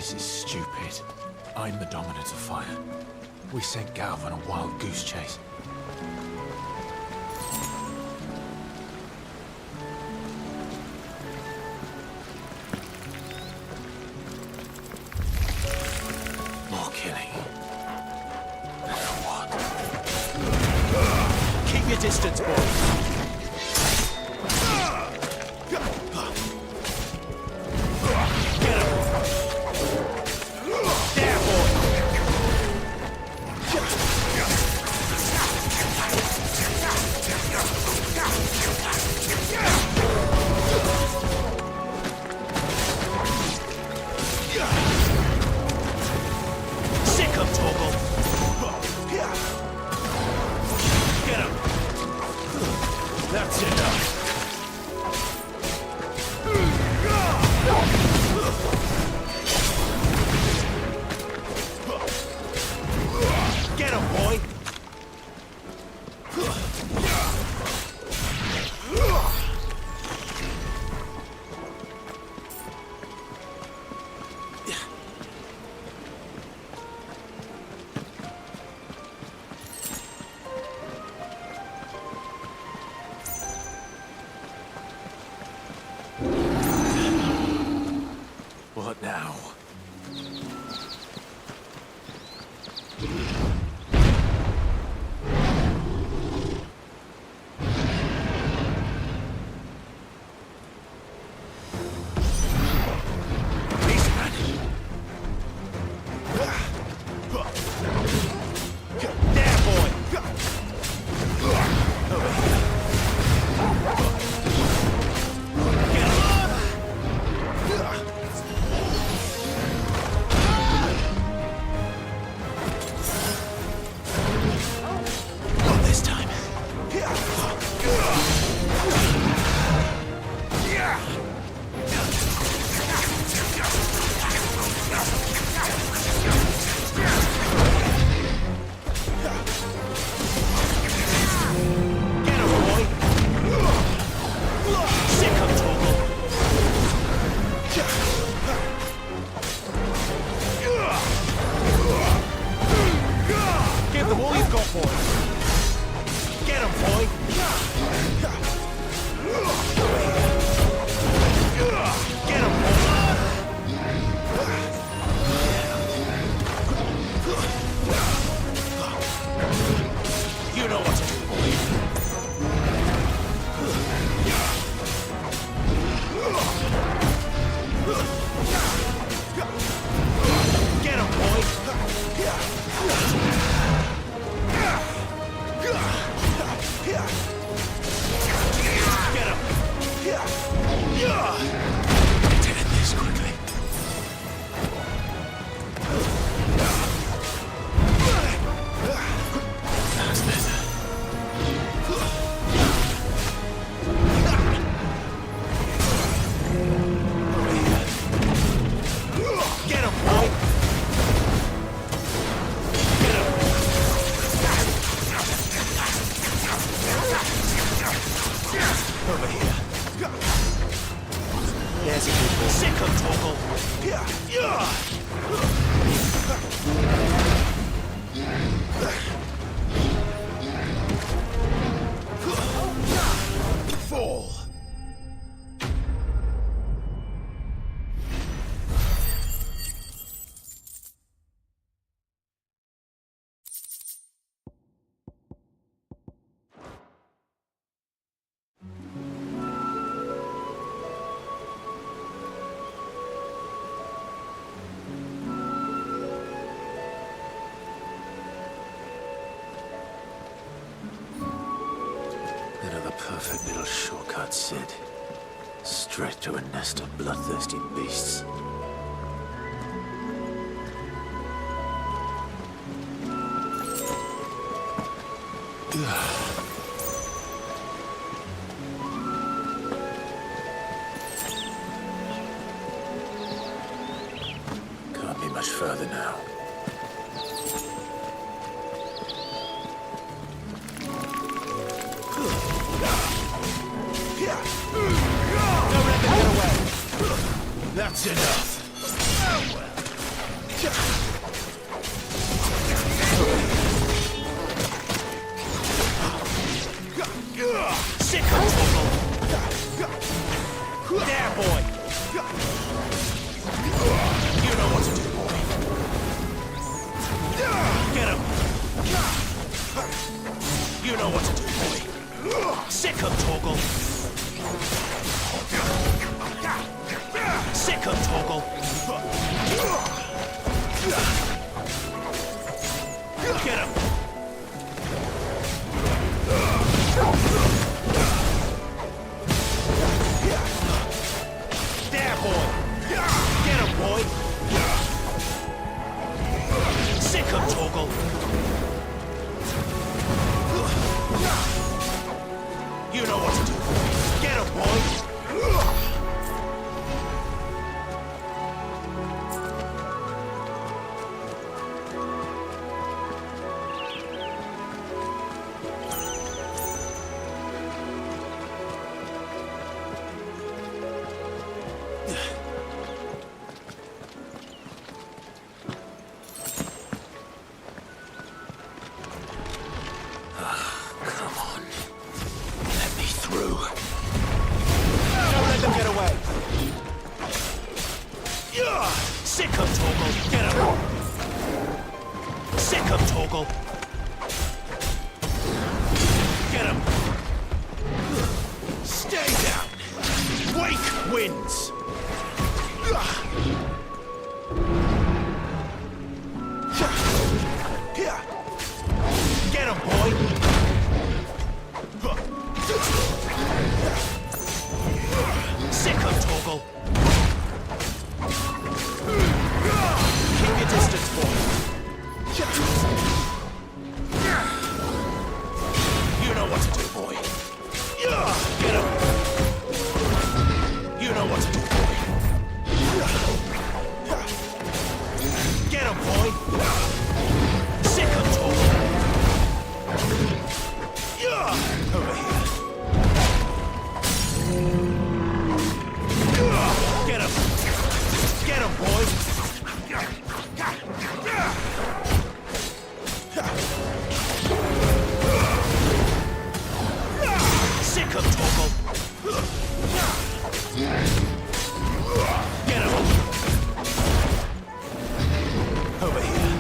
This is stupid. I'm the dominant of fire. We sent Galv on a wild goose chase. More killing. For what? Keep your distance, boy. That's enough. Get him, boy. What now? Over here. There's a good sick of toggle. Fall. Perfect little shortcut, Sid. Straight to a nest of bloodthirsty beasts. Can't be much further now. Don't let them get away. That's enough. Sick of Torgal. Sick of Torgal. Get him. There, boy. Get him, boy. Sick of Torgal. You know what to do. Get him, boy. Sick of Torgal, get him! Sick of Torgal! Get him! Stay down! Wake wins! Get him, boy! Sick of Torgal! Keep your distance, boy. You know what to do, boy. Get him. You know what to do, boy. Get him, boy. Sick of Torgal. Over here. Get him. Get him, boy. Sick of Torgal. Get him. Over here.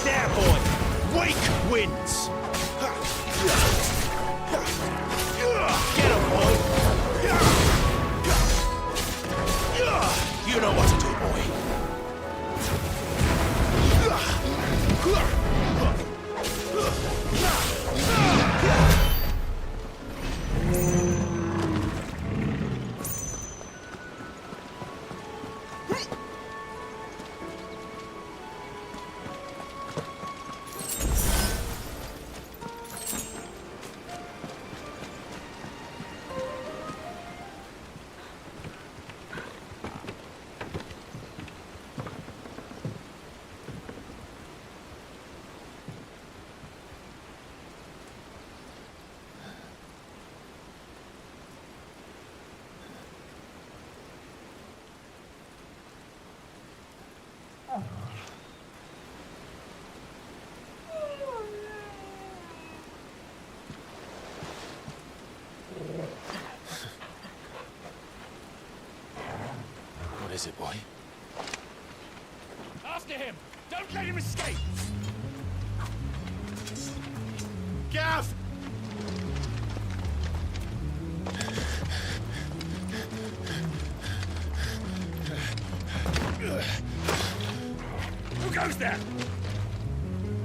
There, boy! Wake wins! Get him, boy! You know what to do, boy. What is it, boy? After him! Don't let him escape! Gav! Who goes there?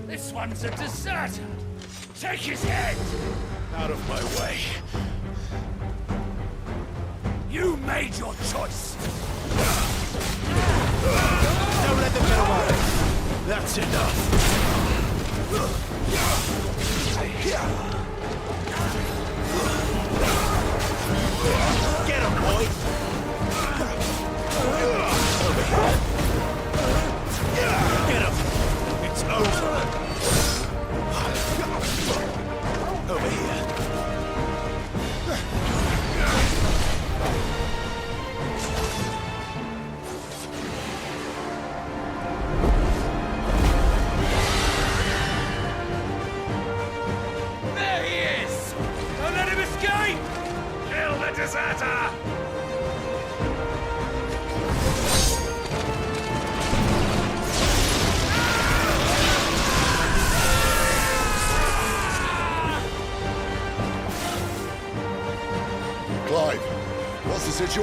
This one's a deserter! Take his head! Out of my way. You made your choice! Don't let them get away! That's enough! Get him, boy! Over here!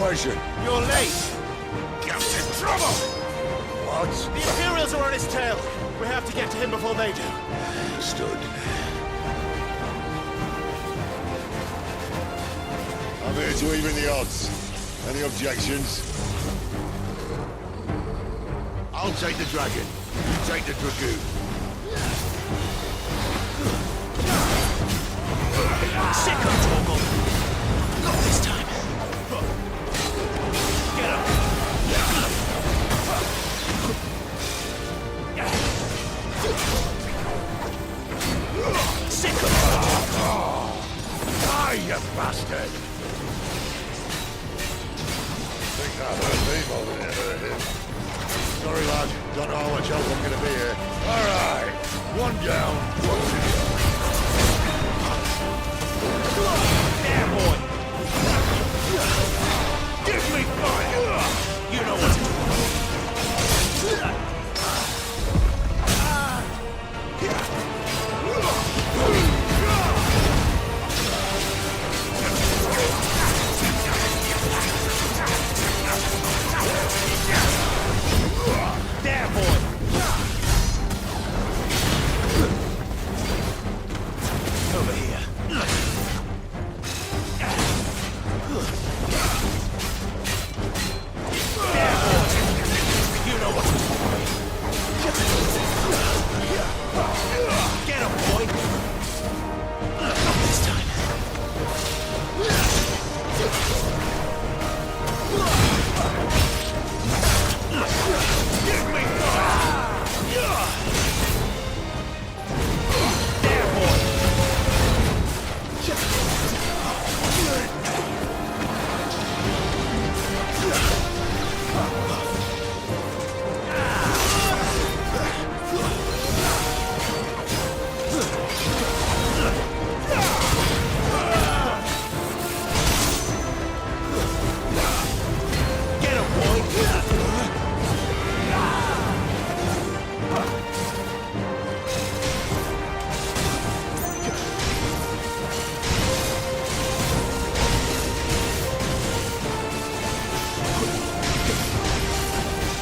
situation? You're late. Gump's in trouble. What? The Imperials are on his tail. We have to get to him before they do. Understood. I'm here to even the odds. Any objections? I'll take the dragon. You take the dragoon. Sick of Torgal. Not this time. Get up. Sick of Die, you bastard! Think that hurt me more than it hurt him. Sorry, lad. Don't know how much help I'm gonna be here. All right. One down, one to go. there, boy. Give me fire. You know what to do. There, boy. Over here. There, boy. You know what to do. Get him, boy. Not this time. Give me fire! There, boy! Get him, boy!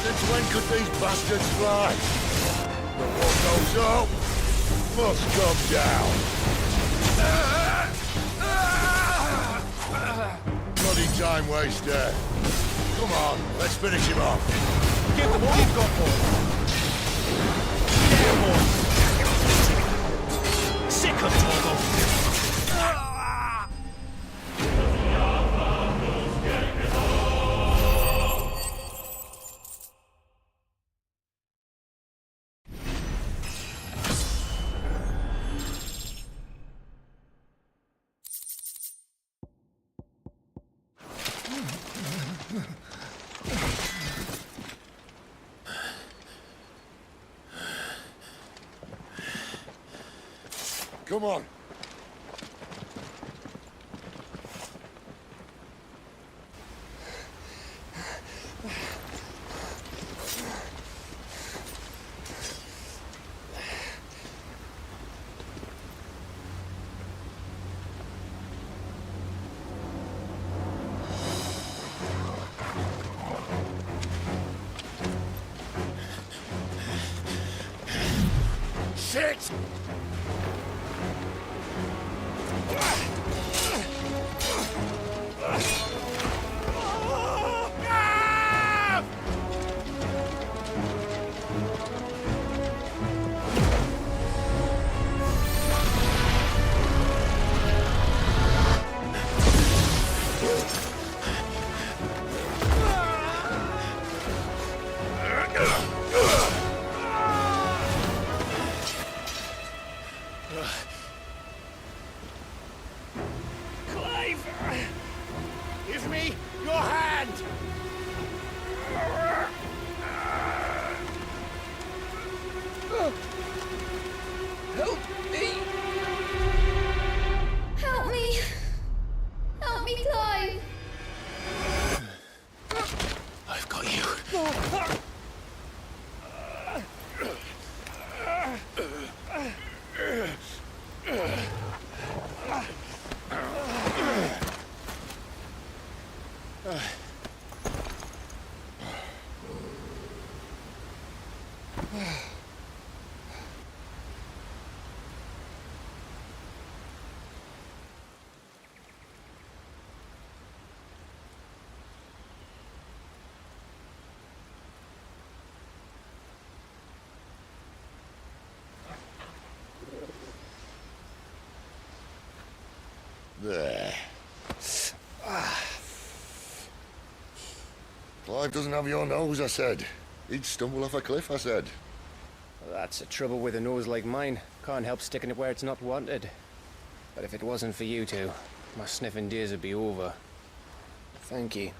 Since when could these bastards fly? But what goes up must come down. Bloody time waster. Come on, let's finish him off. Give them all you've got, boy! There, boy! Sick of Torgal! Come on. Shit! There. Clive doesn't have your nose, I said. He'd stumble off a cliff, I said. Well, that's the trouble with a nose like mine. Can't help sticking it where it's not wanted. But if it wasn't for you two, my sniffing days would be over. Thank you.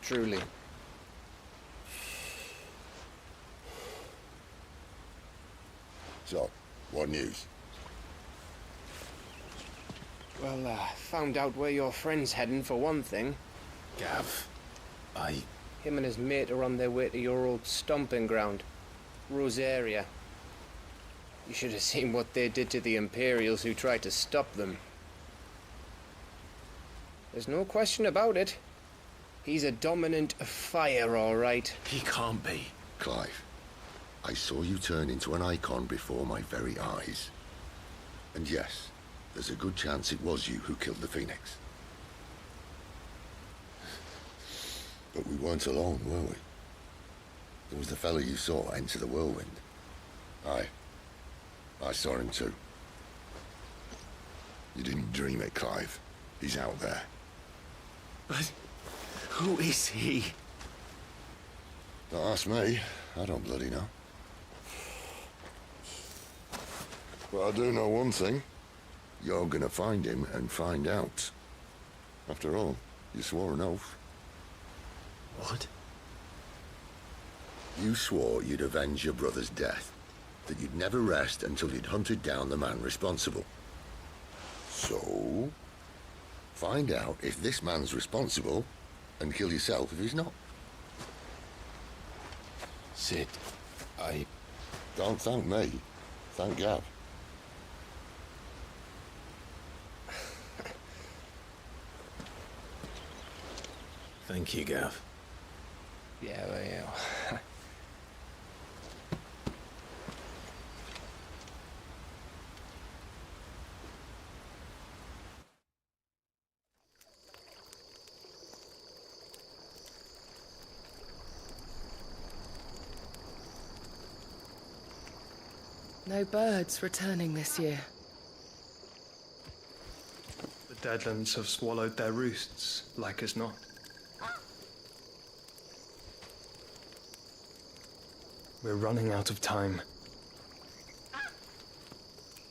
Truly. So, what news? Well, found out where your friend's heading for one thing. Gav, Him and his mate are on their way to your old stomping ground, Rosaria. You should have seen what they did to the Imperials who tried to stop them. There's no question about it. He's a dominant fire, all right. He can't be. Clive, I saw you turn into an icon before my very eyes. And yes, there's a good chance it was you who killed the Phoenix. But we weren't alone, were we? There was the fellow you saw enter the whirlwind. I saw him too. You didn't dream it, Clive. He's out there. But who is he? Don't ask me. I don't bloody know. But I do know one thing. You're gonna find him and find out. After all, you swore an oath. What? You swore you'd avenge your brother's death. That you'd never rest until you'd hunted down the man responsible. So, find out if this man's responsible and kill yourself if he's not. Sid, Don't thank me. Thank Gav. Thank you, Gav. Yeah, well, yeah. No birds returning this year. The Deadlands have swallowed their roosts, like as not. We're running out of time.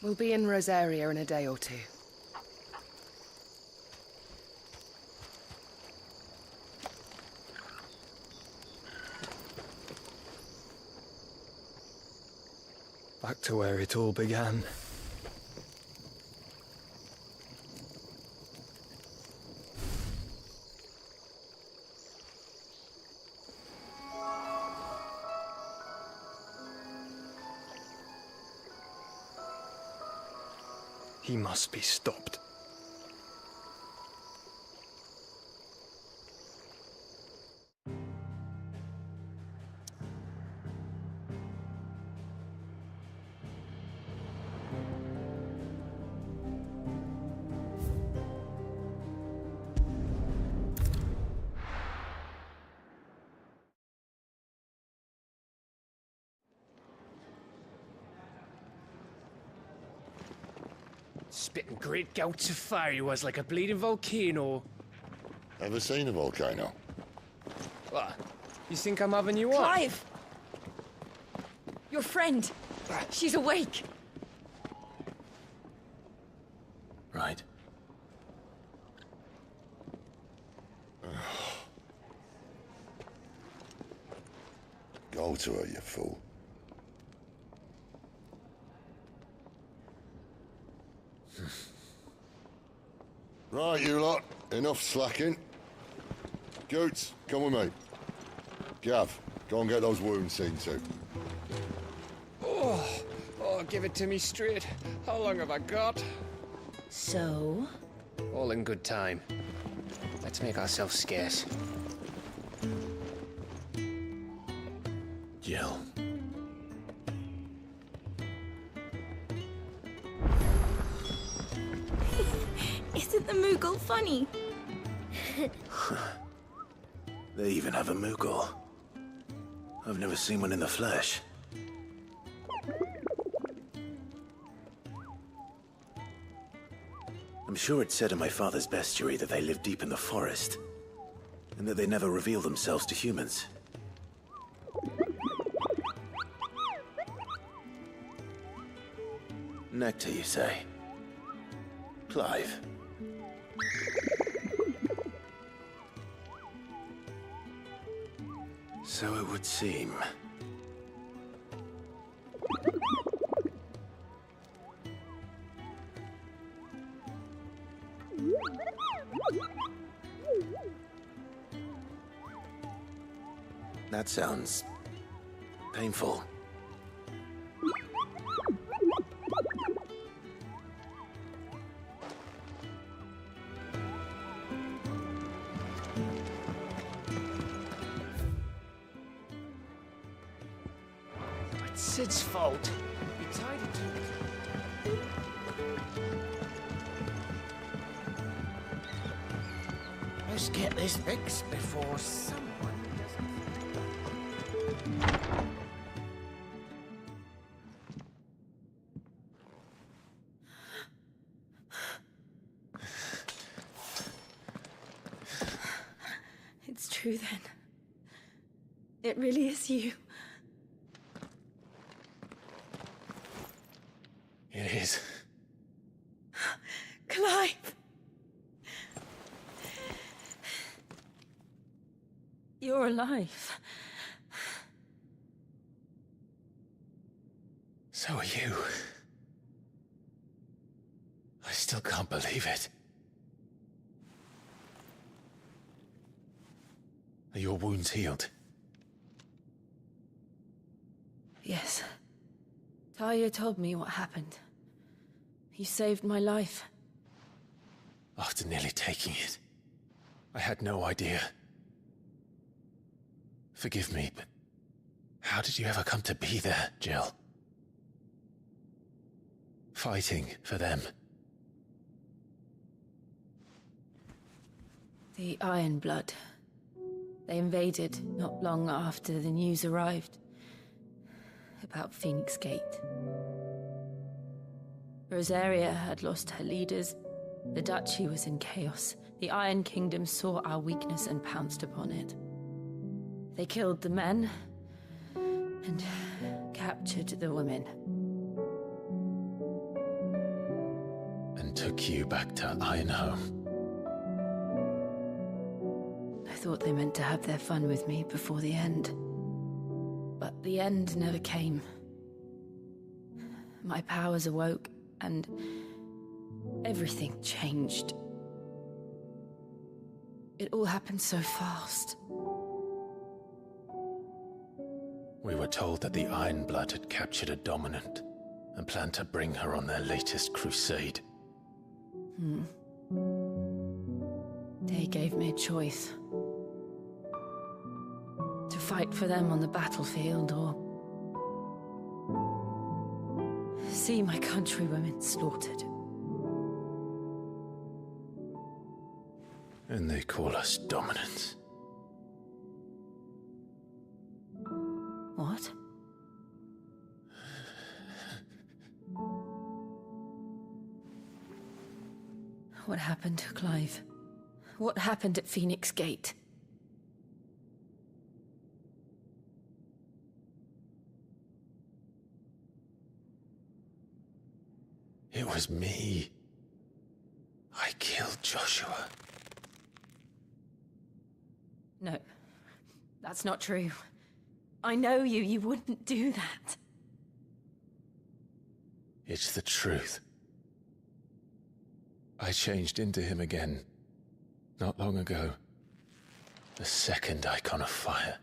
We'll be in Rosaria in a day or two. Back to where it all began. He must be stopped. Spitting great gouts of fire he was, like a bleeding volcano. Ever seen a volcano? What? You think I'm having you on? Clive! Your friend! She's awake! Right. Go to her, you fool. Right, you lot. Enough slacking. Goots, come with me. Gav, go and get those wounds seen to. Oh, give it to me straight. How long have I got? So? All in good time. Let's make ourselves scarce. Jill, Isn't the Moogle funny? They even have a Moogle. I've never seen one in the flesh. I'm sure it said in my father's bestiary that they live deep in the forest, and that they never reveal themselves to humans. Nectar, you say? Clive. So it would seem. That sounds painful. It's Sid's fault. He tied it to me. Let's get this fixed before someone It's true then. It really is you. It is. Clive! You're alive. So are you. I still can't believe it. Are your wounds healed? Yes. Talia told me what happened. You saved my life. After nearly taking it, I had no idea. Forgive me, but how did you ever come to be there, Jill? Fighting for them. The Iron Blood. They invaded not long after the news arrived about Phoenix Gate. Rosaria had lost her leaders. The Duchy was in chaos. The Iron Kingdom saw our weakness and pounced upon it. They killed the men and captured the women. And took you back to Ironhome. I thought they meant to have their fun with me before the end. But the end never came. My powers awoke, and everything changed. It all happened so fast. We were told that the Iron Blood had captured a dominant and planned to bring her on their latest crusade. They gave me a choice. To fight for them on the battlefield, or see my countrywomen slaughtered. And they call us dominants. What? What happened, Clive? What happened at Phoenix Gate? It was me. I killed Joshua. No, that's not true. I know you. You wouldn't do that. It's the truth. I changed into him again, not long ago. The second icon of fire.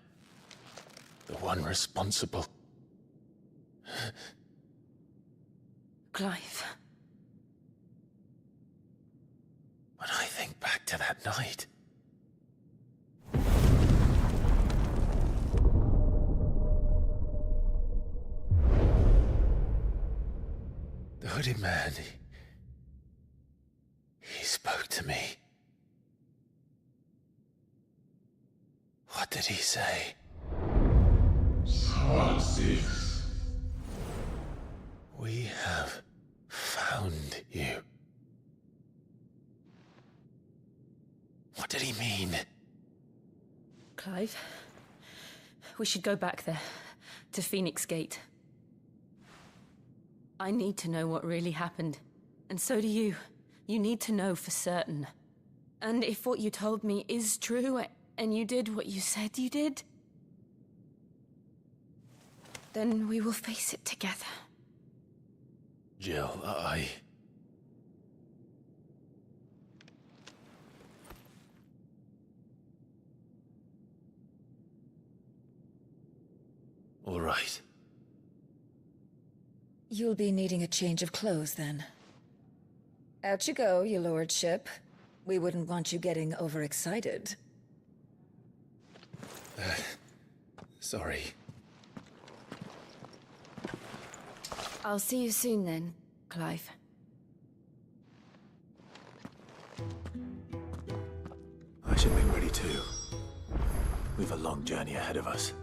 The one responsible. Clive. When I think back to that night... The hooded man, he spoke to me. What did he say? XVI. We have found you. What did he mean? Clive, we should go back there, to Phoenix Gate. I need to know what really happened, and so do you. You need to know for certain. And if what you told me is true, and you did what you said you did, then we will face it together. Jill, All right. You'll be needing a change of clothes, then. Out you go, your lordship. We wouldn't want you getting overexcited. Sorry. I'll see you soon then, Clive. I should be ready too. We've a long journey ahead of us.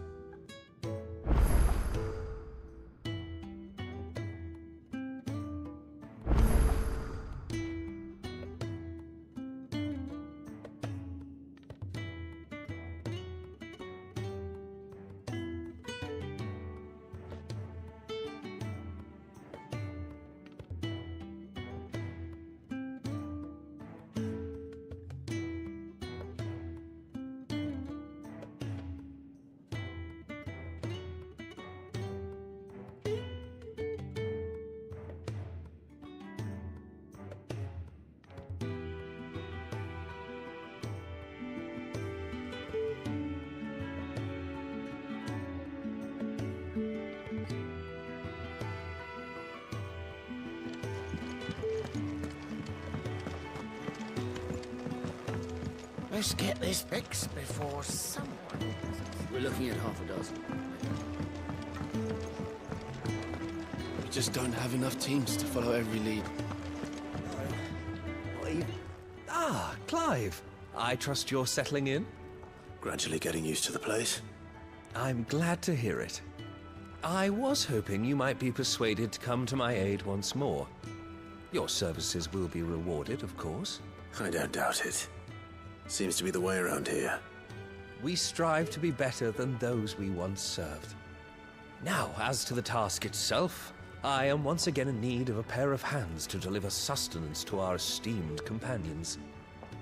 Let's get this fixed before someone... We're looking at half a dozen. We just don't have enough teams to follow every lead. Ah, Clive. I trust you're settling in? Gradually getting used to the place. I'm glad to hear it. I was hoping you might be persuaded to come to my aid once more. Your services will be rewarded, of course. I don't doubt it. Seems to be the way around here. We strive to be better than those we once served. Now, as to the task itself, I am once again in need of a pair of hands to deliver sustenance to our esteemed companions.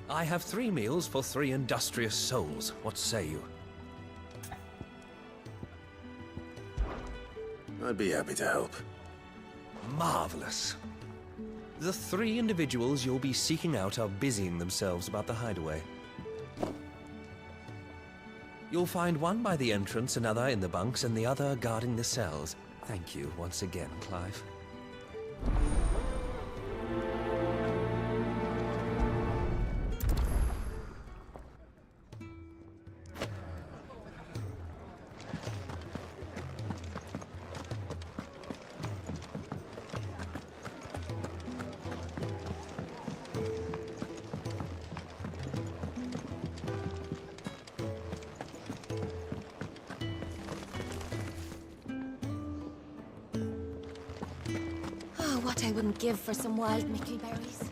I have 3 meals for 3 industrious souls. What say you? I'd be happy to help. Marvelous. The 3 individuals you'll be seeking out are busying themselves about the hideaway. You'll find one by the entrance, another in the bunks, and the other guarding the cells. Thank you once again, Clive. What I wouldn't give for some wild mickleberries.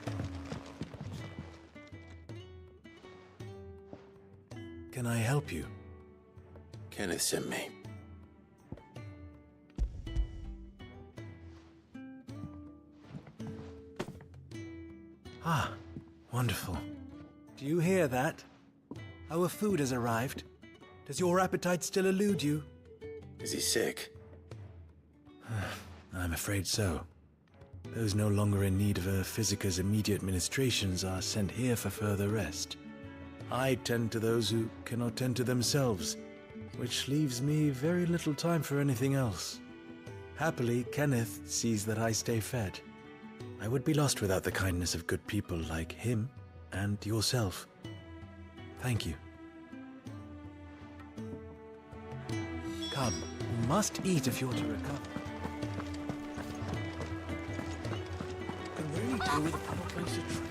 Can I help you? Kenneth sent me. Ah, wonderful. Do you hear that? Our food has arrived. Does your appetite still elude you? Is he sick? I'm afraid so. Those no longer in need of a Physica's immediate ministrations are sent here for further rest. I tend to those who cannot tend to themselves, which leaves me very little time for anything else. Happily, Kenneth sees that I stay fed. I would be lost without the kindness of good people like him and yourself. Thank you. Come, you must eat if you're to recover. Can really do with a proper place to train.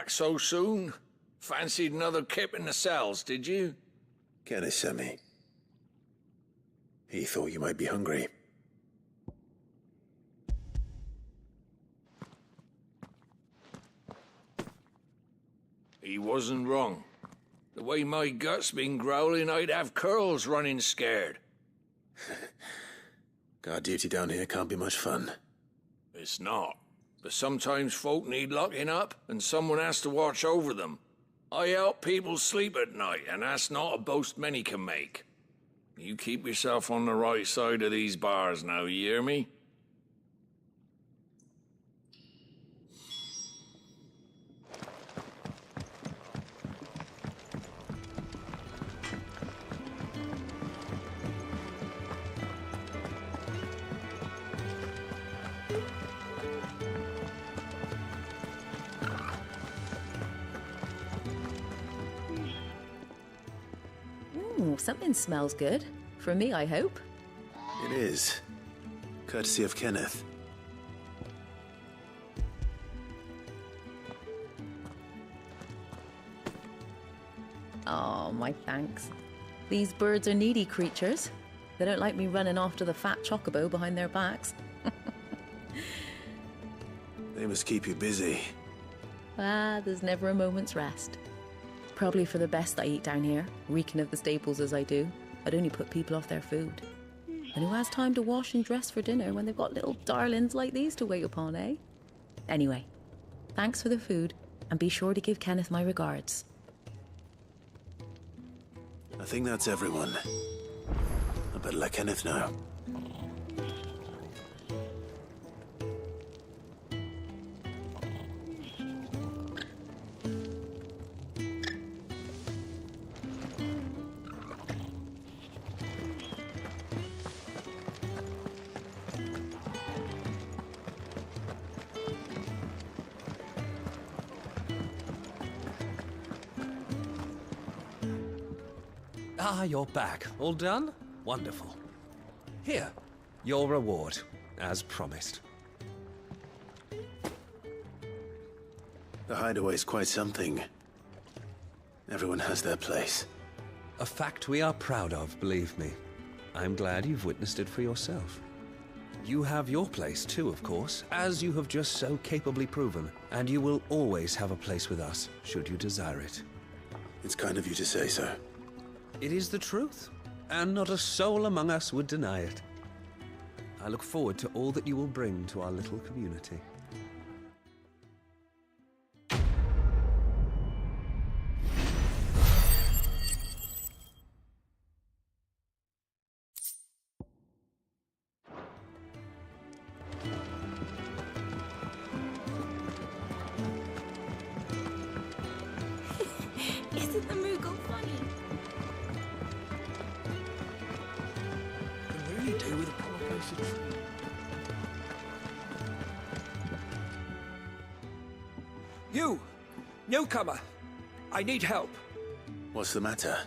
Back so soon? Fancied another kip in the cells, did you? Kenneth sent me. He thought you might be hungry. He wasn't wrong. The way my gut's been growling, I'd have curls running scared. Guard duty down here can't be much fun. It's not. But sometimes folk need locking up, and someone has to watch over them. I help people sleep at night, and that's not a boast many can make. You keep yourself on the right side of these bars now, you hear me? Something smells good. For me, I hope. It is. Courtesy of Kenneth. Oh, my thanks. These birds are needy creatures. They don't like me running after the fat chocobo behind their backs. They must keep you busy. There's never a moment's rest. Probably for the best I eat down here, reeking of the staples as I do. I'd only put people off their food. And who has time to wash and dress for dinner when they've got little darlings like these to wait upon, eh? Anyway, thanks for the food, and be sure to give Kenneth my regards. I think that's everyone. I better let Kenneth know. Ah, you're back. All done? Wonderful. Here, your reward, as promised. The hideaway's quite something. Everyone has their place. A fact we are proud of, believe me. I'm glad you've witnessed it for yourself. You have your place too, of course, as you have just so capably proven, and you will always have a place with us, should you desire it. It's kind of you to say so. It is the truth, and not a soul among us would deny it. I look forward to all that you will bring to our little community. Isn't the Moogle funny? Really do with a proper place of tree. You! Newcomer! I need help. What's the matter?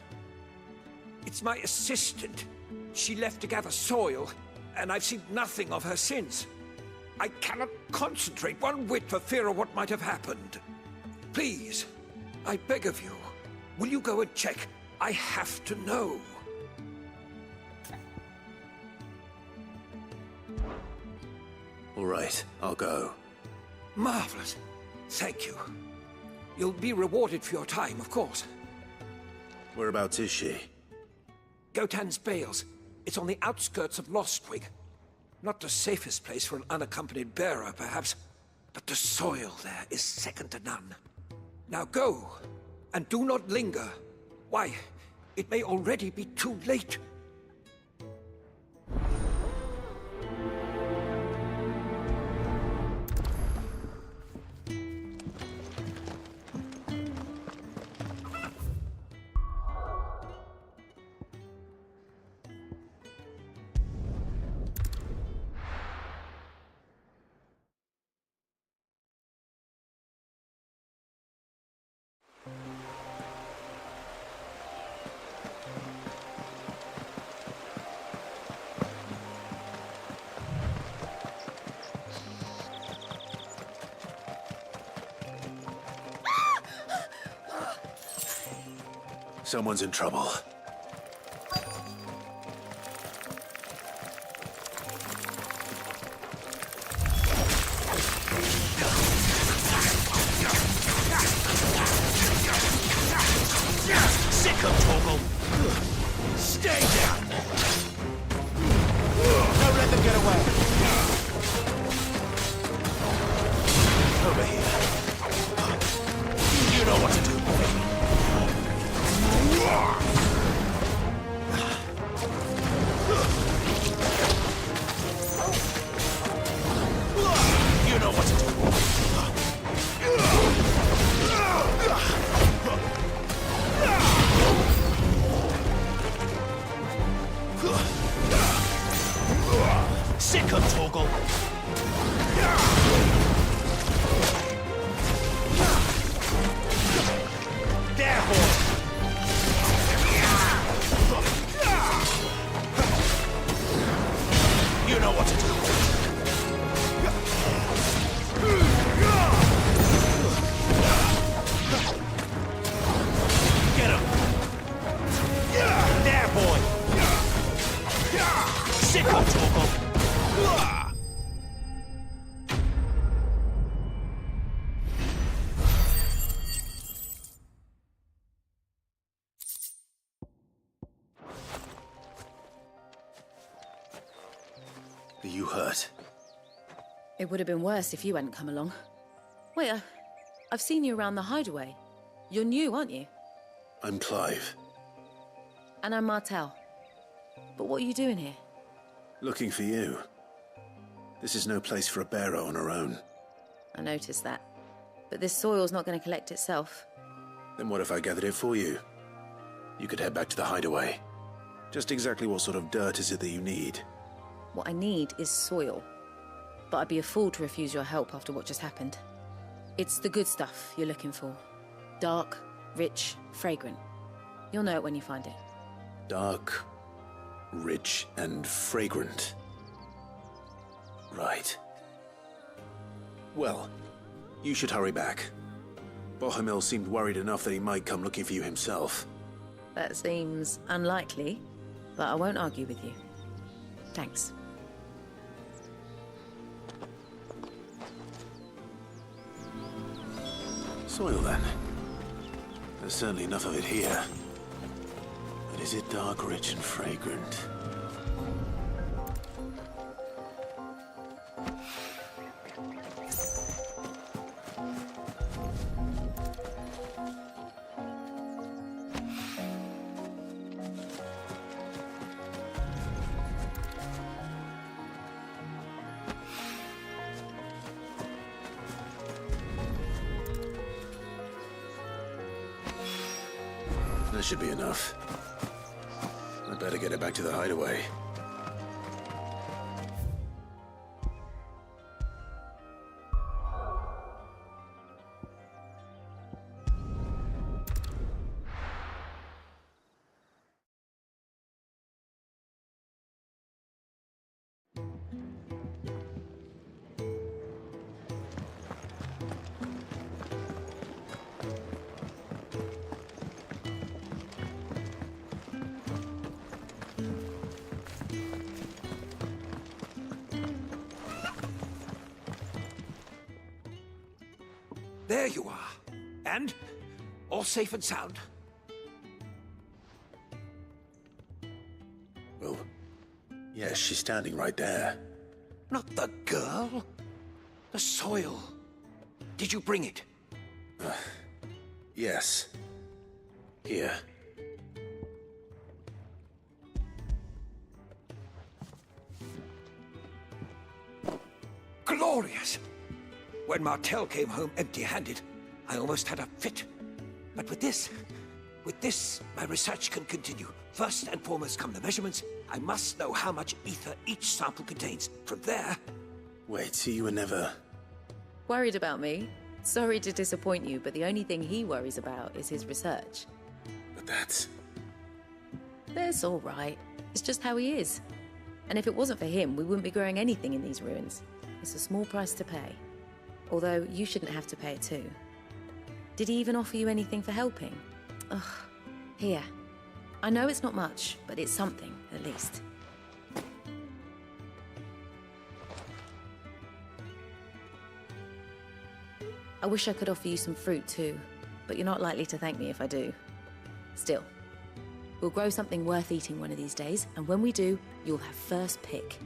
It's my assistant. She left to gather soil, and I've seen nothing of her since. I cannot concentrate one whit for fear of what might have happened. Please, I beg of you, will you go and check? I have to know. All right, I'll go. Marvelous. Thank you. You'll be rewarded for your time, of course. Whereabouts is she? Gotan's Bales. It's on the outskirts of Lostwing. Not the safest place for an unaccompanied bearer, perhaps, but the soil there is second to none. Now go, and do not linger. Why, it may already be too late. Someone's in trouble. Sick of Torgal! Stay down! Don't let them get away! Over here. You know what to do, boy. You know what to do. Sick of Torgal! There, boy! You know what to do. Get him! There, boy! Sick of Torgal! Are you hurt? It would have been worse if you hadn't come along. Wait, I've seen you around the hideaway. You're new, aren't you? I'm Clive. And I'm Martel. But what are you doing here? Looking for you. This is no place for a bearer on her own. I noticed that. But this soil's not going to collect itself. Then what if I gathered it for you? You could head back to the hideaway. Just exactly what sort of dirt is it that you need? What I need is soil. But I'd be a fool to refuse your help after what just happened. It's the good stuff you're looking for. Dark, rich, fragrant. You'll know it when you find it. Dark, rich, and fragrant. Right. Well, you should hurry back. Bohemil seemed worried enough that he might come looking for you himself. That seems unlikely, but I won't argue with you. Thanks. Soil, then. There's certainly enough of it here. But is it dark, rich, and fragrant? That should be enough. I'd better get it back to the hideaway. There you are. And? All safe and sound? Well, yes, she's standing right there. Not the girl. The soil. Did you bring it? Yes. Here. Glorious! When Martel came home empty-handed, I almost had a fit. But with this, my research can continue. First and foremost come the measurements. I must know how much ether each sample contains. From there... Wait, so you were never... Worried about me? Sorry to disappoint you, but the only thing he worries about is his research. But that's... That's all right. It's just how he is. And if it wasn't for him, we wouldn't be growing anything in these ruins. It's a small price to pay. Although, you shouldn't have to pay it too. Did he even offer you anything for helping? Ugh, Here. I know it's not much, but it's something, at least. I wish I could offer you some fruit too, but you're not likely to thank me if I do. Still, we'll grow something worth eating one of these days, and when we do, you'll have first pick.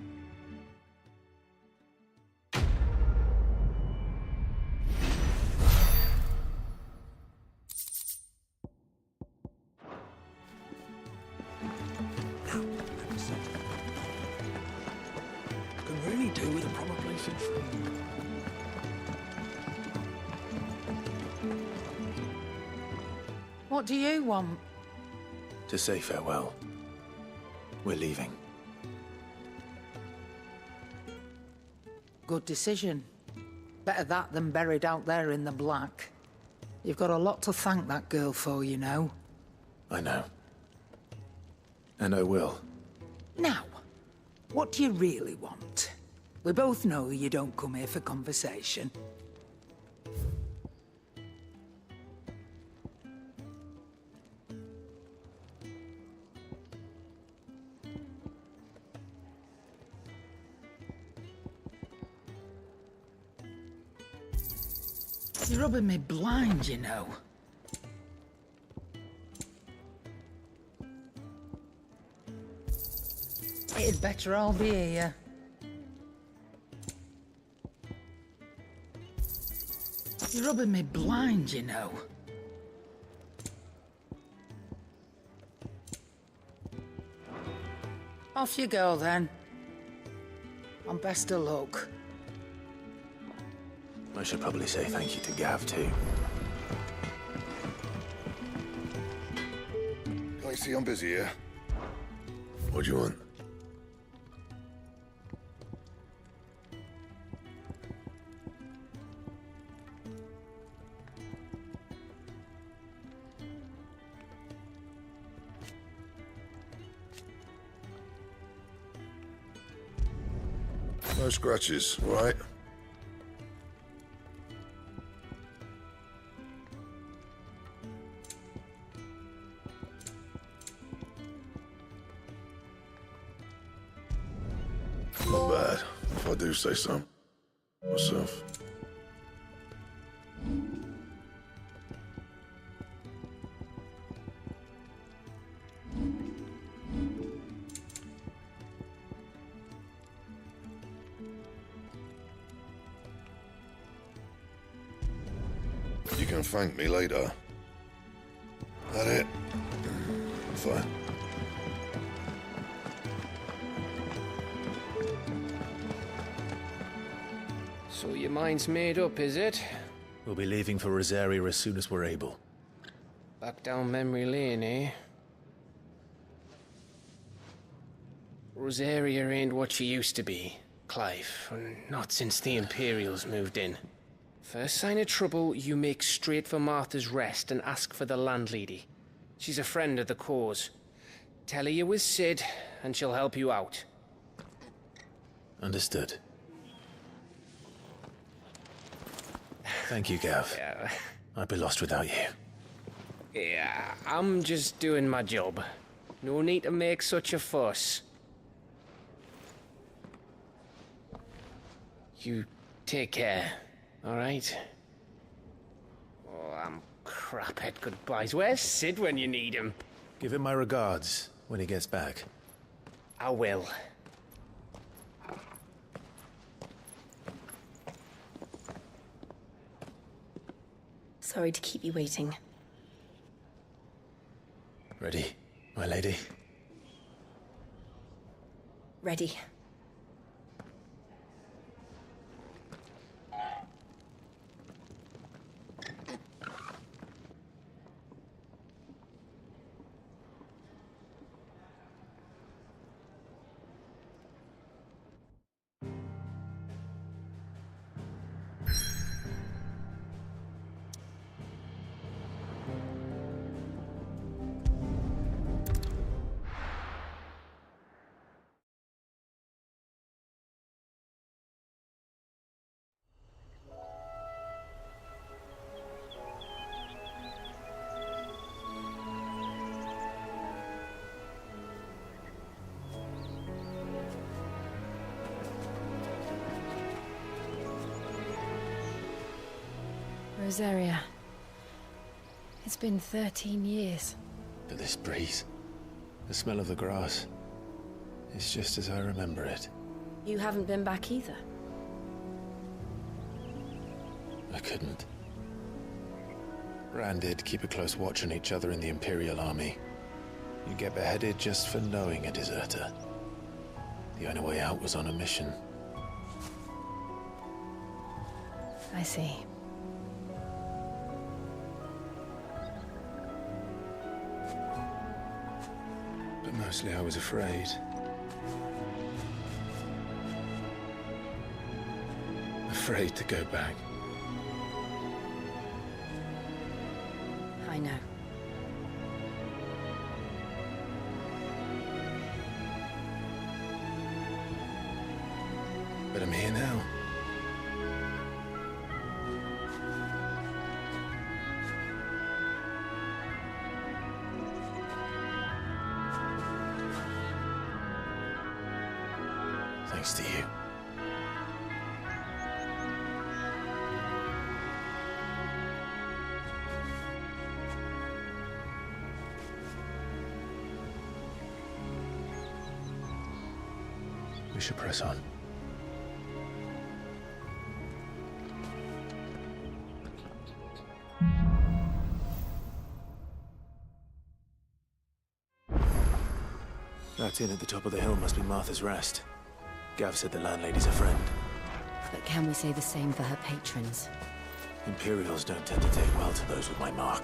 Can really do with a proper place in front. What do you want? To say farewell. We're leaving. Good decision. Better that than buried out there in the black. You've got a lot to thank that girl for, you know. I know. And I will. Now, what do you really want? We both know you don't come here for conversation. You're rubbing me blind, you know. It'd better all be here. You're rubbing me blind, you know. Off you go, then. And best of luck. I should probably say thank you to Gav, too. I see I'm busy here. What do you want? No scratches, all right? Not bad, if I do say so myself. You can thank me later. That it? Fine. So your mind's made up, is it? We'll be leaving for Rosaria as soon as we're able. Back down memory lane, eh? Rosaria ain't what she used to be, Clive. Not since the Imperials moved in. First sign of trouble, you make straight for Martha's Rest and ask for the landlady. She's a friend of the cause. Tell her you was Sid, and she'll help you out. Understood. Thank you, Gav. Yeah. I'd be lost without you. Yeah, I'm just doing my job. No need to make such a fuss. You take care, all right? Oh, I'm crap at goodbyes. Where's Sid when you need him? Give him my regards when he gets back. I will. Sorry to keep you waiting. Ready, my lady? Ready. Rosaria. It's been 13 years. But this breeze, the smell of the grass, it's just as I remember it. You haven't been back either. I couldn't. Rand did keep a close watch on each other in the Imperial Army. You get beheaded just for knowing a deserter. The only way out was on a mission. I see. But mostly I was afraid. Afraid to go back. I know. But I'm here now. Thanks to you. We should press on. That inn at the top of the hill must be Martha's Rest. Gav said the landlady's a friend. But can we say the same for her patrons? Imperials don't tend to take well to those with my mark.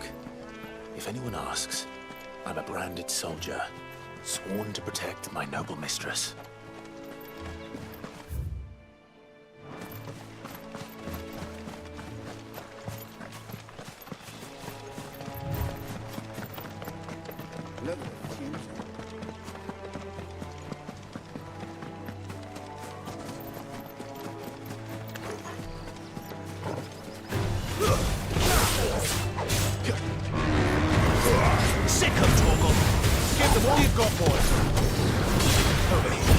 If anyone asks, I'm a branded soldier, sworn to protect my noble mistress. Sick of Torgal! Give them all you've got, boys! Over here.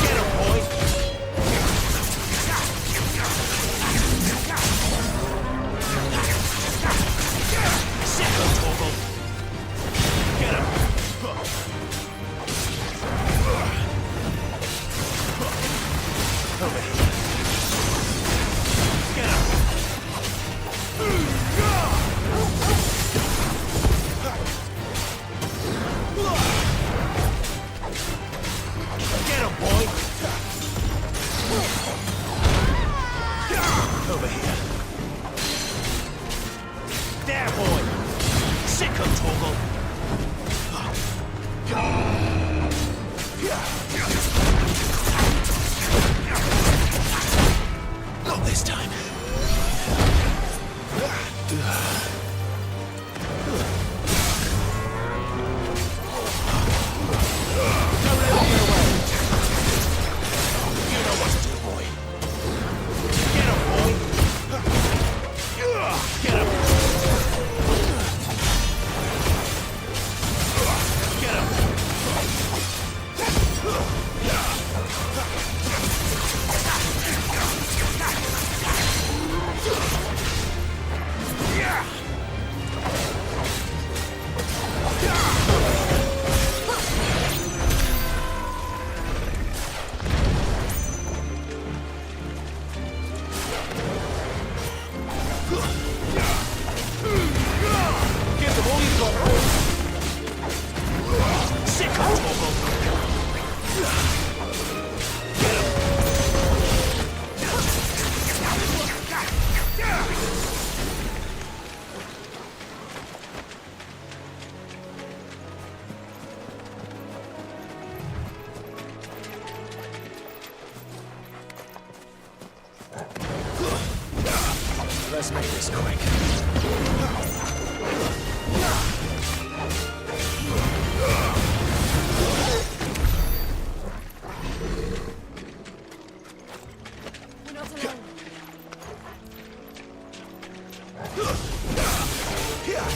Get him, boy! Sick of Torgal! Get him! Over here. Get him! Get him, boy! Over here. There, boy! Sick of Torgal! Not this time. Don't let him get away. You know what to do, boy. Get him, boy. Get him. Get him. Give them all you've got, boys. Sick of Torgal. Get him. Let's make this quick. We're not alone. Here!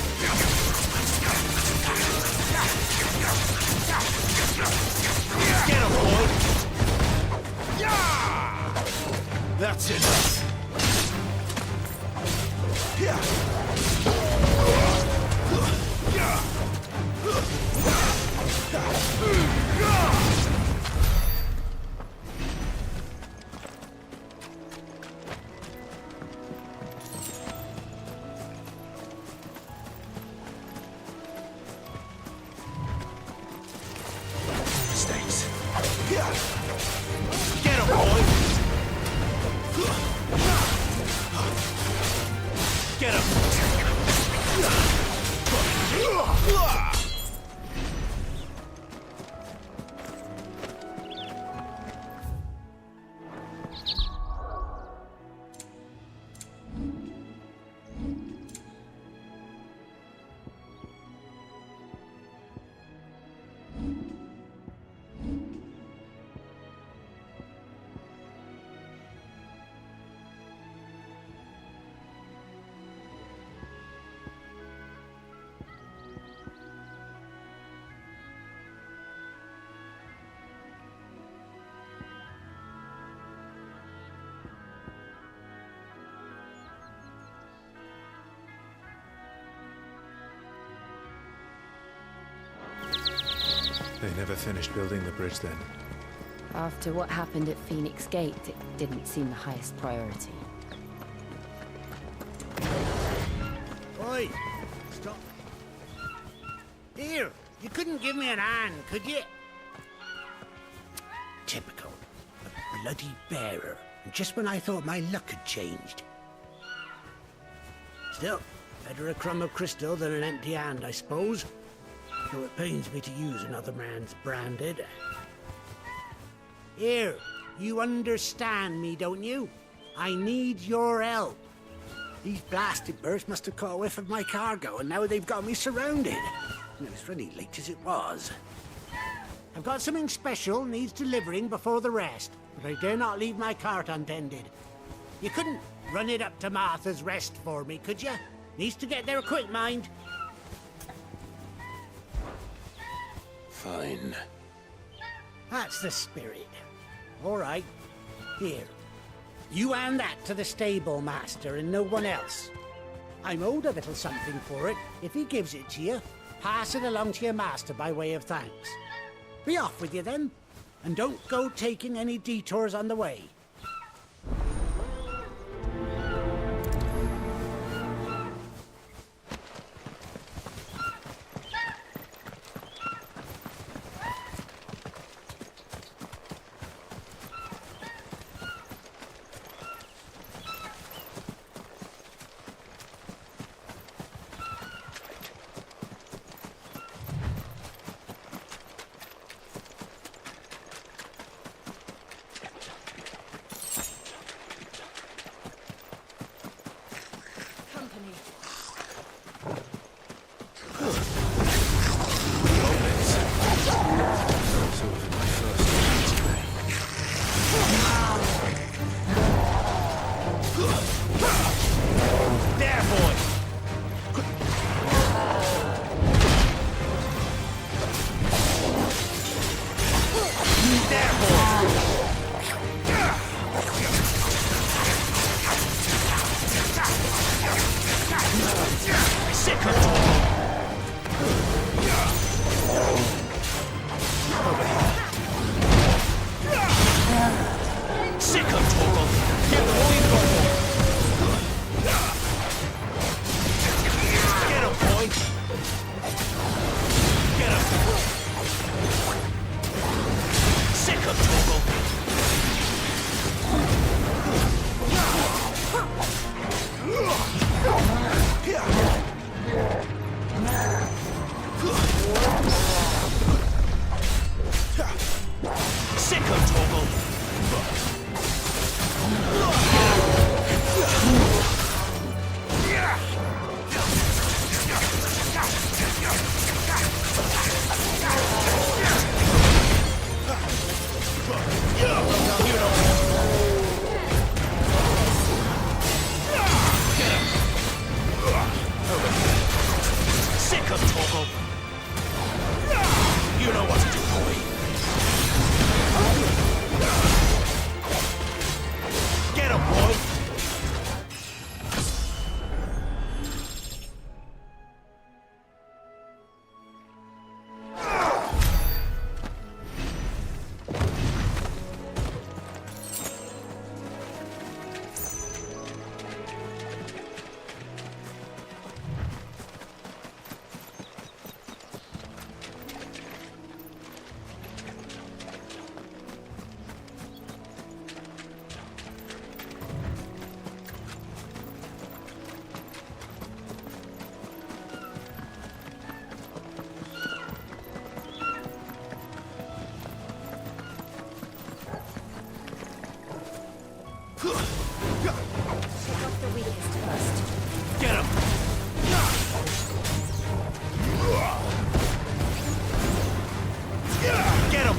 That's enough. Mistakes. Get him, boy! Get him! They never finished building the bridge then. After what happened at Phoenix Gate, it didn't seem the highest priority. Oi! Stop. Here, you couldn't give me an hand, could you? Typical. A bloody bearer. Just when I thought my luck had changed. Still, better a crumb of crystal than an empty hand, I suppose. Though it pains me to use another man's branded. Here, you understand me, don't you? I need your help. These blasted birds must have caught a whiff of my cargo, and now they've got me surrounded. And it was really late as it was. I've got something special needs delivering before the rest, but I dare not leave my cart untended. You couldn't run it up to Martha's Rest for me, could you? Needs to get there quick, mind. Fine. That's the spirit. All right. Here. You hand that to the stable master and no one else. I'm owed a little something for it. If he gives it to you, pass it along to your master by way of thanks. Be off with you then, and don't go taking any detours on the way.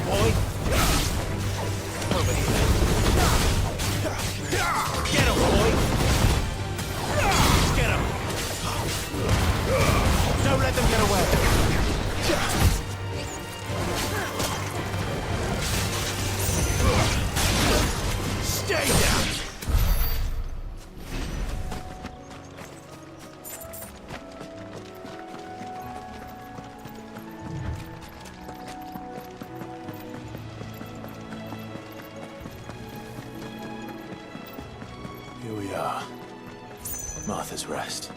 boy! Over here. Get him, boy! Get him! Don't let them get away! Stay down! Here we are. Martha's Rest.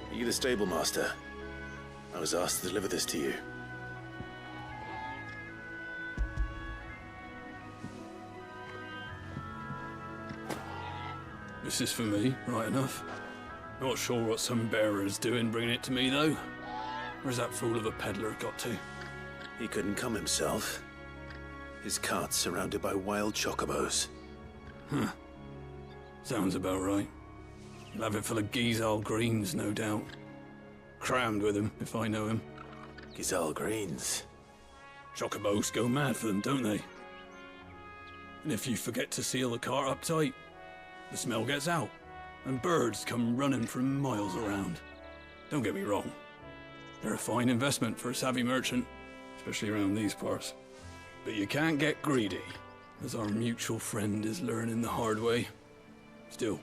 Are you the stable master? I was asked to deliver this to you. This is for me, right enough. Not sure what some bearer's doing bringing it to me, though. Where's that fool of a peddler got to? He couldn't come himself. His cart's surrounded by wild chocobos. Huh. Sounds about right. He'll have it full of Gizal greens, no doubt. Crammed with him, if I know him. Gizal greens? Chocobos go mad for them, don't they? And if you forget to seal the cart up tight, the smell gets out, and birds come running from miles around. Don't get me wrong. They're a fine investment for a savvy merchant, especially around these parts. But you can't get greedy, as our mutual friend is learning the hard way. Still,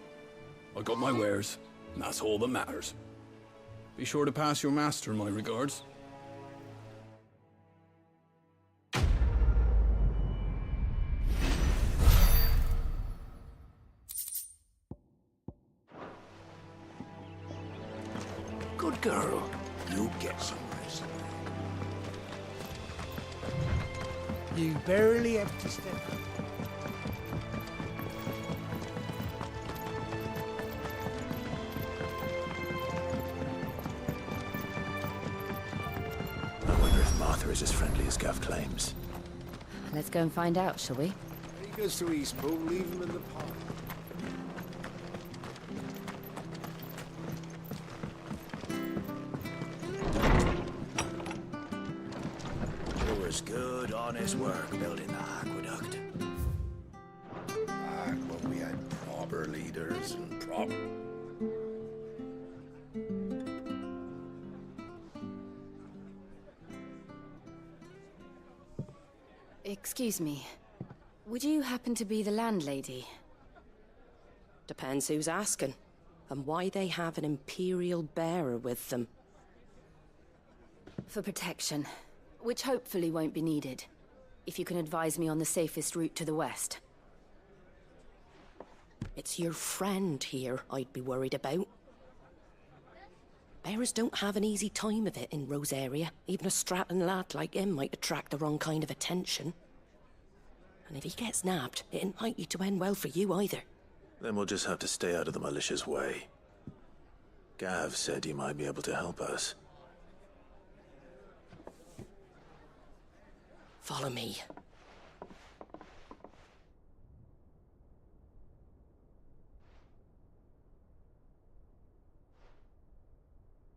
I got my wares, and that's all that matters. Be sure to pass your master my regards. Good girl. You get some rest. You barely have to step. I wonder if Martha is as friendly as Gav claims. Let's go and find out, shall we? He goes to East Pool, leave him in the park. It was good, honest work building the aqueduct. Back when we had proper leaders and proper... Excuse me. Would you happen to be the landlady? Depends who's asking, and why they have an Imperial bearer with them. For protection, which hopefully won't be needed. If you can advise me on the safest route to the west. It's your friend here I'd be worried about. Bearers don't have an easy time of it in Rosaria. Even a Stratton lad like him might attract the wrong kind of attention. And if he gets nabbed, it ain't likely to end well for you either. Then we'll just have to stay out of the malicious way. Gav said he might be able to help us. Follow me.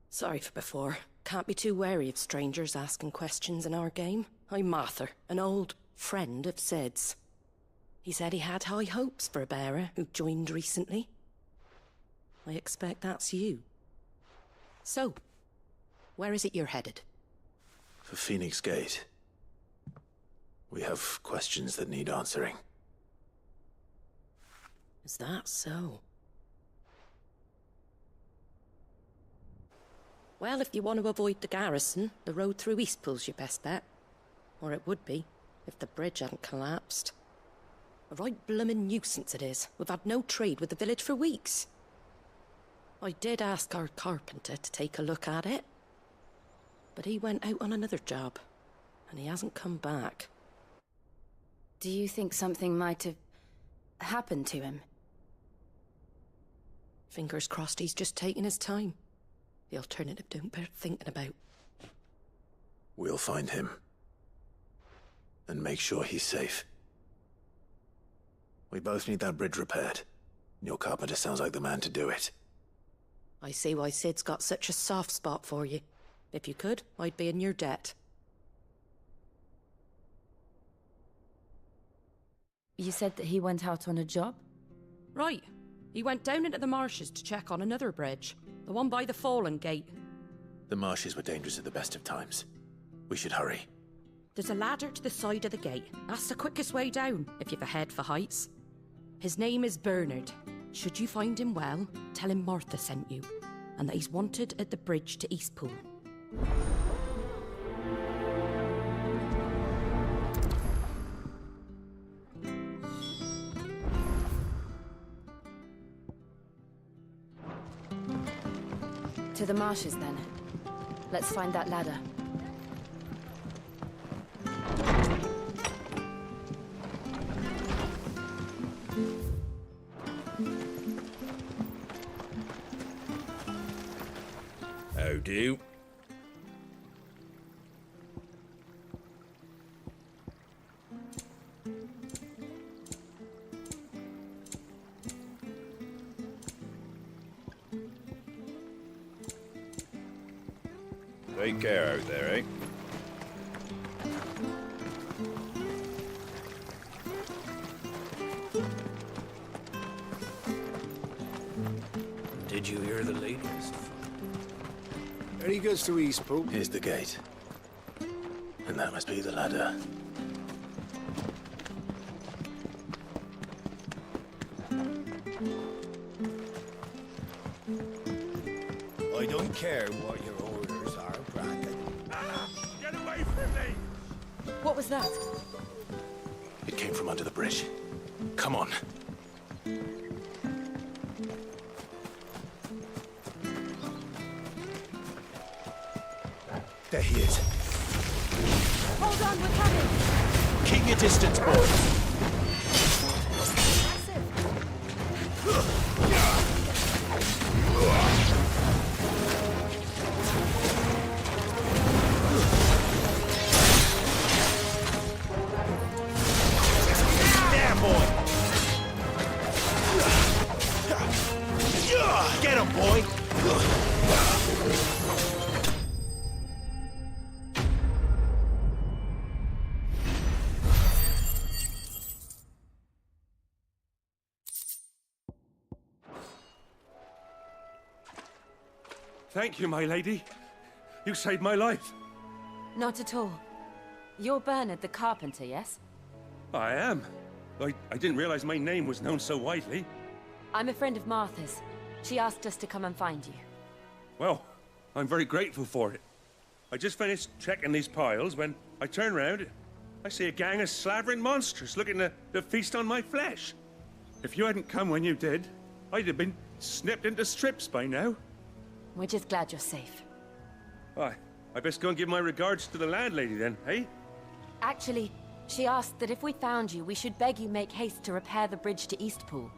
Sorry for before. Can't be too wary of strangers asking questions in our game. I'm Martha, an old friend of Sid's. He said he had high hopes for a bearer who joined recently. I expect that's you. So, where is it you're headed? For Phoenix Gate. We have questions that need answering. Is that so? Well, if you want to avoid the garrison, the road through Eastpool's your best bet. Or it would be, if the bridge hadn't collapsed. A right bloomin' nuisance it is. We've had no trade with the village for weeks. I did ask our carpenter to take a look at it. But he went out on another job, and he hasn't come back. Do you think something might have happened to him? Fingers crossed he's just taking his time. The alternative don't bear thinking about. We'll find him. And make sure he's safe. We both need that bridge repaired. Your carpenter sounds like the man to do it. I see why Sid's got such a soft spot for you. If you could, I'd be in your debt. You said that he went out on a job? Right. He went down into the marshes to check on another bridge. The one by the Fallen Gate. The marshes were dangerous at the best of times. We should hurry. There's a ladder to the side of the gate. That's the quickest way down, if you've a head for heights. His name is Bernard. Should you find him well, tell him Martha sent you, and that he's wanted at the bridge to Eastpool. To the marshes, then. Let's find that ladder. How do? Take care out there, eh? Did you hear the latest? Ready goes to Eastpool. Here's the gate. And that must be the ladder. I don't care what your orders are, Brandon. Get away from me! What was that? It came from under the bridge. Come on. There he is. Hold on, we're coming! Keep your distance, boys. There, boy. Get him, boy. Thank you, my lady. You saved my life. Not at all. You're Bernard the carpenter, yes? I am. I didn't realize my name was known so widely. I'm a friend of Martha's. She asked us to come and find you. Well, I'm very grateful for it. I just finished checking these piles when I turn round. I see a gang of slavering monsters looking to feast on my flesh. If you hadn't come when you did, I'd have been snipped into strips by now. We're just glad you're safe. I best go and give my regards to the landlady then, eh? Actually, she asked that if we found you, we should beg you make haste to repair the bridge to Eastpool.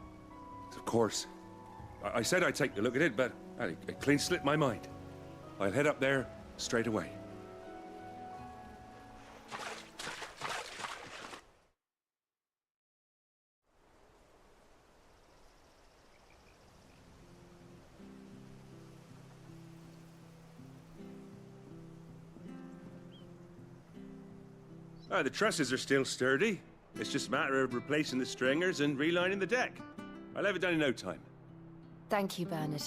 Of course. I said I'd take a look at it, but it clean slipped my mind. I'll head up there straight away. The trusses are still sturdy. It's just a matter of replacing the stringers and relining the deck. I'll have it done in no time. Thank you, Bernard.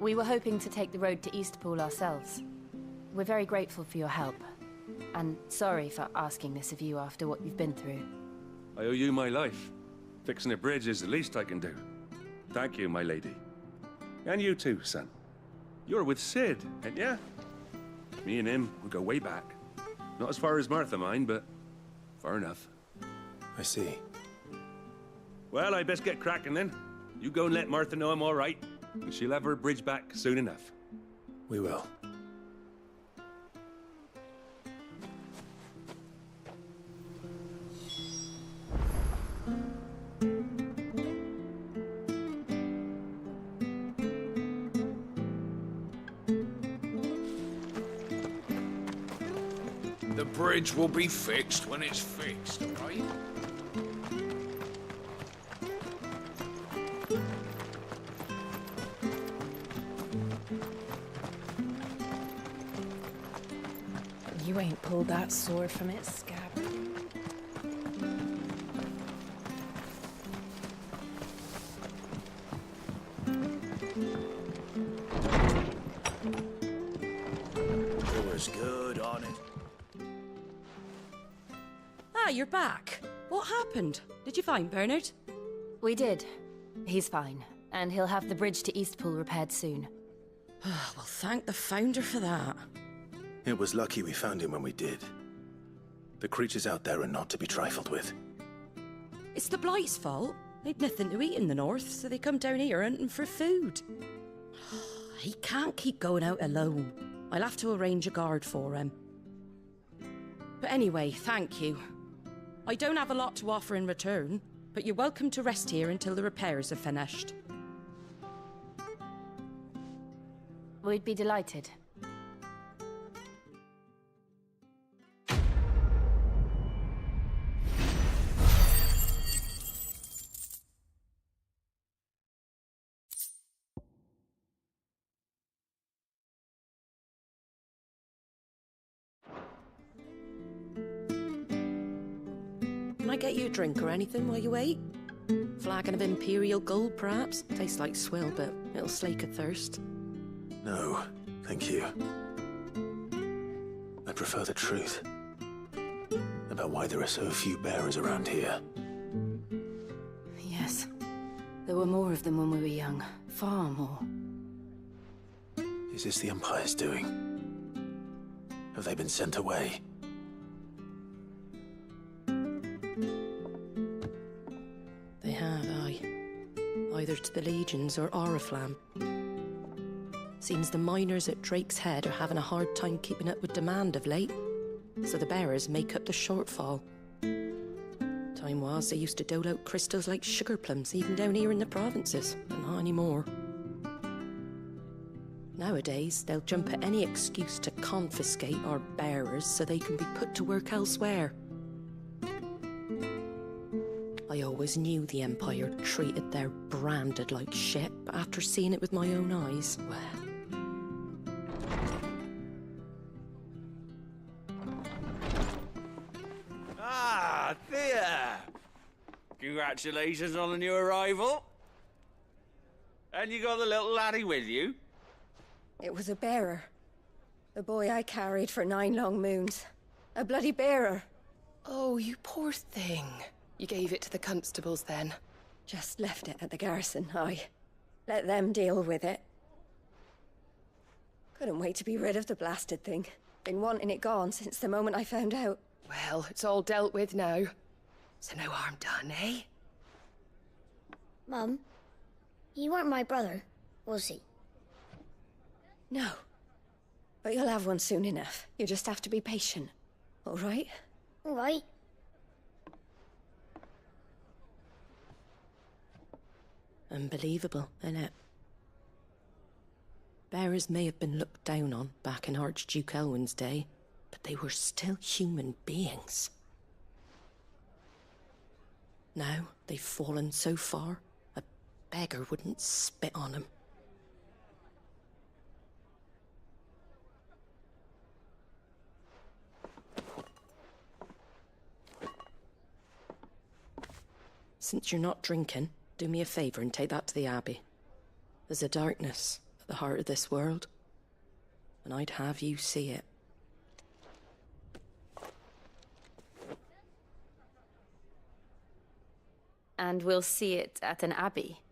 We were hoping to take the road to Eastpool ourselves. We're very grateful for your help. And sorry for asking this of you after what you've been through. I owe you my life. Fixing a bridge is the least I can do. Thank you, my lady. And you too, son. You're with Sid, ain't ya? Me and him, we go way back. Not as far as Martha, mind, but far enough. I see. Well, I best get cracking then. You go and let Martha know I'm all right, and she'll have her bridge back soon enough. We will. The bridge will be fixed when it's fixed, all right? You ain't pulled that sword from its scabbard. It was good on it. Ah, you're back. What happened? Did you find Bernard? We did. He's fine, and he'll have the bridge to Eastpool repaired soon. Well, thank the Founder for that. It was lucky we found him when we did. The creatures out there are not to be trifled with. It's the Blight's fault. They'd nothing to eat in the north, so they come down here hunting for food. He can't keep going out alone. I'll have to arrange a guard for him. But anyway, thank you. I don't have a lot to offer in return, but you're welcome to rest here until the repairs are finished. We'd be delighted. Can I get you a drink or anything while you wait? Flagon of Imperial Gold, perhaps? Tastes like swill, but it'll slake a thirst. No, thank you. I prefer the truth about why there are so few bearers around here. Yes. There were more of them when we were young. Far more. Is this the Empire's doing? Have they been sent away? They have, aye. Either to the Legions or Oriflamme. Seems the miners at Drake's Head are having a hard time keeping up with demand of late, so the bearers make up the shortfall. Time was they used to dole out crystals like sugar plums even down here in the provinces, but not anymore. Nowadays, they'll jump at any excuse to confiscate our bearers so they can be put to work elsewhere. I always knew the Empire treated their branded like shit, but after seeing it with my own eyes, well... Ah, Thea! Congratulations on the new arrival. And you got the little laddie with you? It was a bearer. The boy I carried for 9 long moons. A bloody bearer. Oh, you poor thing. You gave it to the constables then? Just left it at the garrison, aye. Let them deal with it. Couldn't wait to be rid of the blasted thing. Been wanting it gone since the moment I found out. Well, it's all dealt with now. So no harm done, eh? Mum, he weren't my brother, was he? No. But you'll have one soon enough. You just have to be patient. All right? All right. Unbelievable, innit? Bearers may have been looked down on back in Archduke Elwin's day, but they were still human beings. Now they've fallen so far, a beggar wouldn't spit on them. Since you're not drinking, do me a favour and take that to the Abbey. There's a darkness at the heart of this world, and I'd have you see it. And we'll see it at an abbey?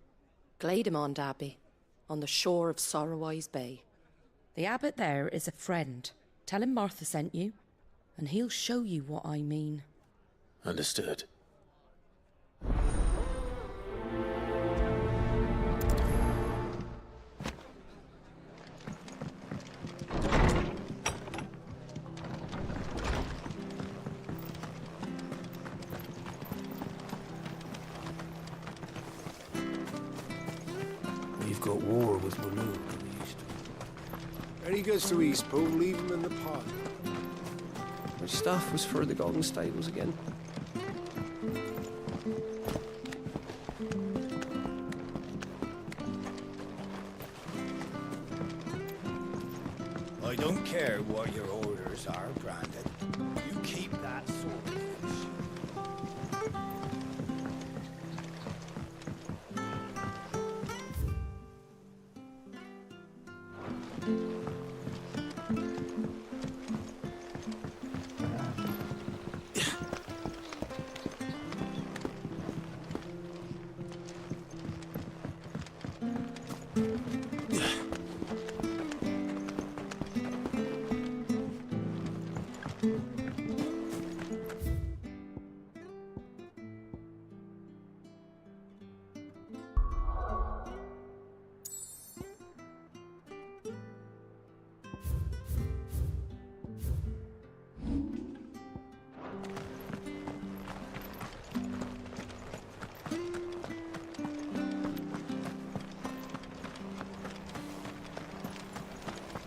Glademond Abbey, on the shore of Sorrowwise Bay. The abbot there is a friend. Tell him Martha sent you, and he'll show you what I mean. Understood. We've got war with Manure to the east. When he gets to Eastpool, leave him in the pod. Which stuff was for the Golden Stables again? I I don't care what your orders are, Brandon. You keep that sword.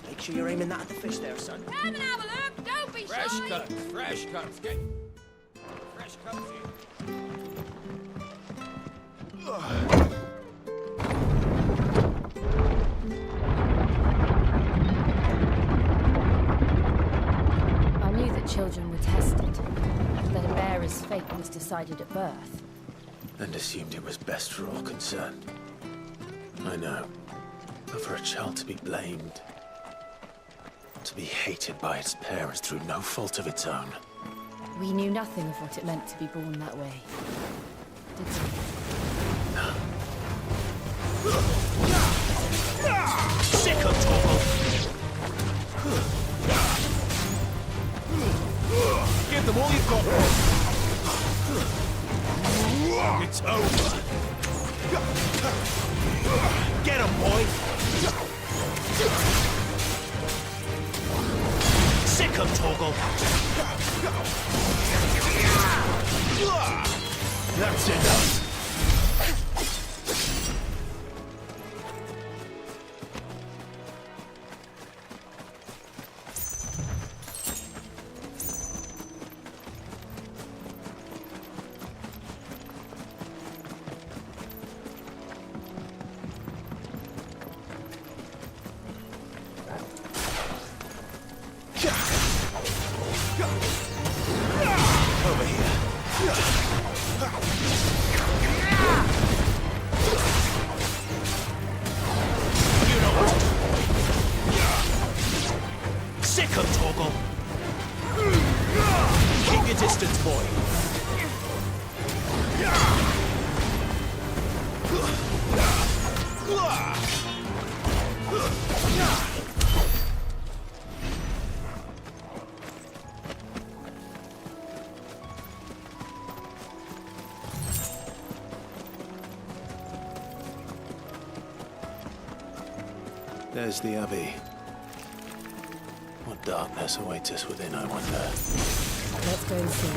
Make sure you're aiming that at the fish there, son. Come and have a look. Don't be Fresh shy. cuts, fresh cuts. Get fresh cuts here. I knew that children were tested, that a bearer's fate was decided at birth. And assumed it was best for all concerned. I know. But for a child to be blamed, to be hated by its parents through no fault of its own. We knew nothing of what it meant to be born that way, did we? Sick of Torgal! Give them all you've got. It's over. Get him, boy! Sick of Torgal! That's enough! Over here. You know what to do. Sick of Torgal. Keep your distance, boy. There's the Abbey. What darkness awaits us within, I wonder. Let's go and see.